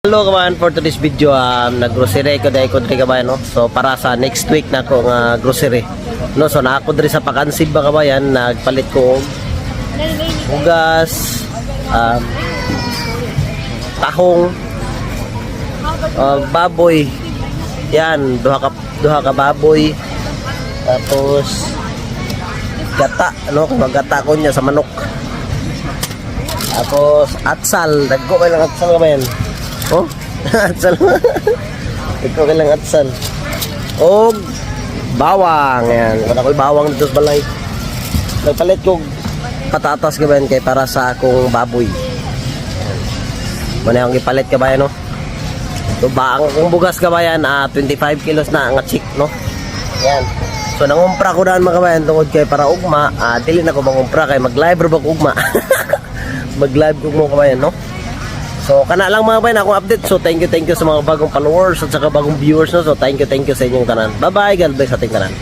Hello kabayan, for today's video nag-grocery ko dahil ko diri kabayan no. So para sa next week na ko nga grocery no. So na ako diri sa Pakansib ba kabayan, nagpalit ko og ugas, tahong, baboy. Yan, duha ka baboy. Tapos gata no, gata ko niya sa manok. Tapos atsal, dagko kay lang atsal kabayan. Oh, atsal. Ito kailang atsal. O bawang. Yan. Wala ko'y bawang dito sa balay. Nagpalit ko patatas kabayan kay para sa akong baboy. Muna yung ipalit kabayan no. So baang kung bugas kabayan 25 kilos na ang chick no. Yan. So nangumpra ko daan mga kabayan tungod kay para ugma. Dili na ko mangumpra kay mag-live ro bag ugma. Mag-live ko mo kabayan no. So kana lang mga kabayan akong update. So thank you sa mga bagong followers at saka bagong viewers no. So thank you sa inyong tanan. Bye bye, God bless sa ating tanan.